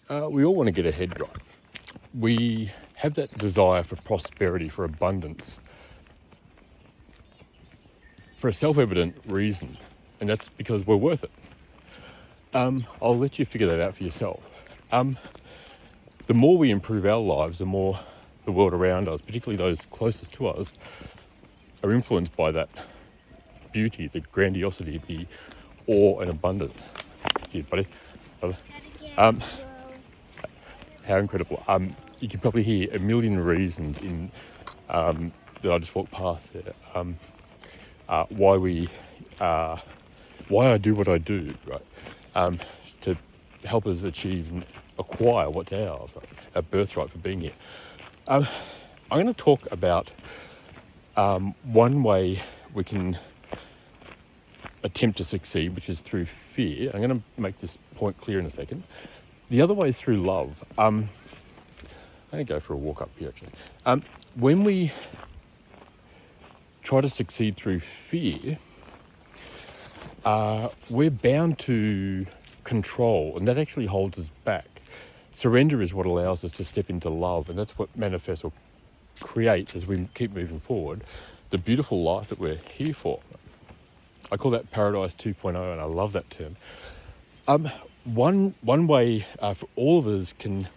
We all want to get ahead, right? We have that desire for prosperity, for abundance, for a self-evident reason, and that's because we're worth it. I'll let you figure that out for yourself. The more we improve our lives, the more the world around us, particularly those closest to us, are influenced by that beauty, the grandiosity, the awe and abundance. Cheers, buddy. Um, how incredible. You can probably hear a million reasons in that I just walked past there. Why I do what I do, right? To help us achieve and acquire what's ours, right? Our birthright for being here. I'm going to talk about one way we can attempt to succeed, which is through fear. I'm going to make this point clear in a second. The other way is through love. I'm going to go for a walk up here, actually. When we try to succeed through fear, we're bound to control, and that actually holds us back. Surrender is what allows us to step into love, and that's what manifests or creates, as we keep moving forward, the beautiful life that we're here for. I call that Paradise 2.0, and I love that term. One way for all of us can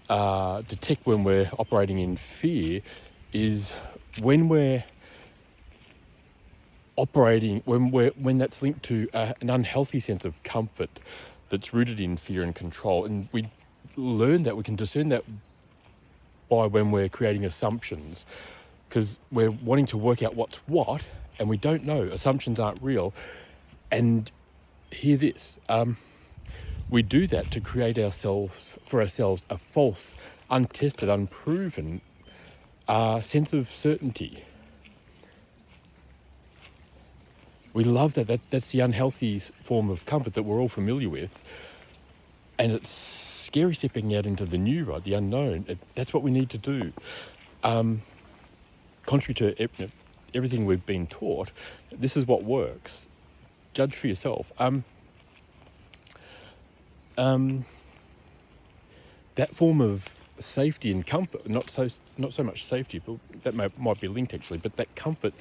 detect when we're operating in fear is when we're operating, when that's linked to an unhealthy sense of comfort that's rooted in fear and control. And we learn that, we can discern that by when we're creating assumptions, because we're wanting to work out what's what, and we don't know. Assumptions aren't real. And hear this, we do that to create for ourselves a false, untested, unproven sense of certainty. We love that. That's the unhealthy form of comfort that we're all familiar with. And it's scary stepping out into the new, right? The unknown. That's what we need to do. Contrary to everything we've been taught, this is what works. Judge for yourself. That form of safety and comfort, not so much safety, but that might be linked actually, but that comfort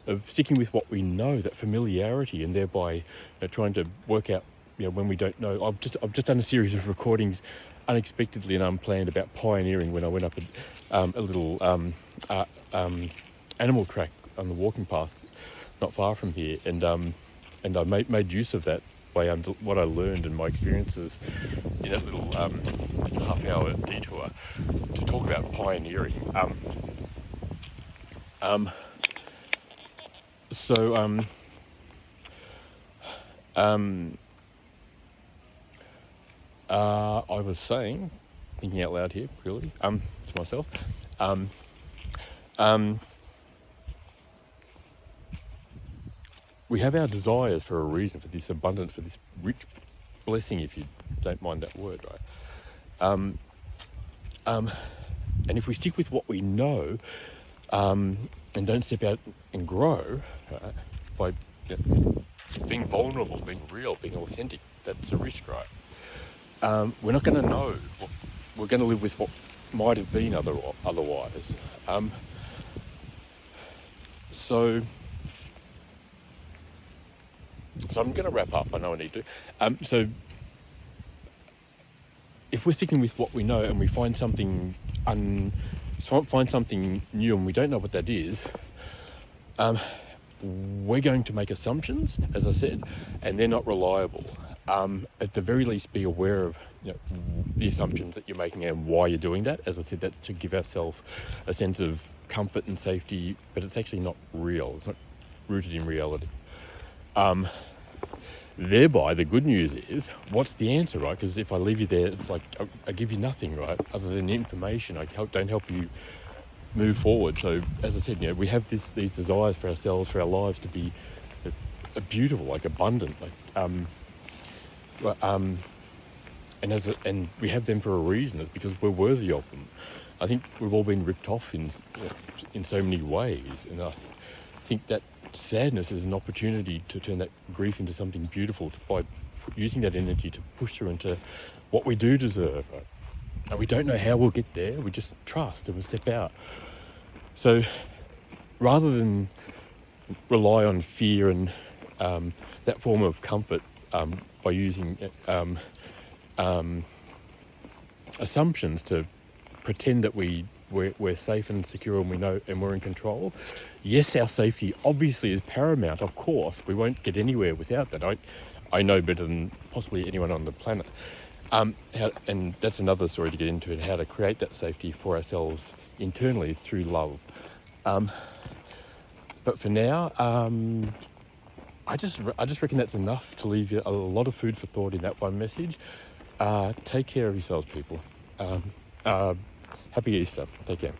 of sticking with what we know, that familiarity, and thereby trying to work out when we don't know. I've just done a series of recordings unexpectedly and unplanned about pioneering when I went up a little animal track on the walking path not far from here, and I made use of that by what I learned and my experiences in that little half-hour detour to talk about pioneering. I was saying, thinking out loud here, clearly, to myself, we have our desires for a reason, for this abundance, for this rich blessing, if you don't mind that word, right? And if we stick with what we know, and don't step out and grow, by being vulnerable, being real, being authentic, that's a risk, right? We're not going to know. We're going to live with what might have been otherwise. So I'm going to wrap up. I know I need to. So if we're sticking with what we know and we find something new and we don't know what that is, we're going to make assumptions, as I said, and they're not reliable. At the very least, be aware of the assumptions that you're making and why you're doing that. As I said, that's to give ourselves a sense of comfort and safety, but it's actually not real. It's not rooted in reality. Thereby, the good news is, what's the answer, right? Because if I leave you there, it's like I give you nothing, right? Other than information, I don't help you move forward. So, as I said, we have these desires for ourselves, for our lives to be beautiful, like abundant, like and we have them for a reason. It's because we're worthy of them. I think we've all been ripped off in so many ways, and I think that sadness is an opportunity to turn that grief into something beautiful by using that energy to push through into what we do deserve. And we don't know how we'll get there. We just trust and we step out. So rather than rely on fear and that form of comfort by using assumptions to pretend that we're safe and secure and we know and we're in control. Yes, our safety obviously is paramount, of course. We won't get anywhere without that. I know better than possibly anyone on the planet. And that's another story to get into, how to create that safety for ourselves internally through love. But for now, I just reckon that's enough to leave you a lot of food for thought in that one message. Take care of yourselves, people. Happy Easter. Take care.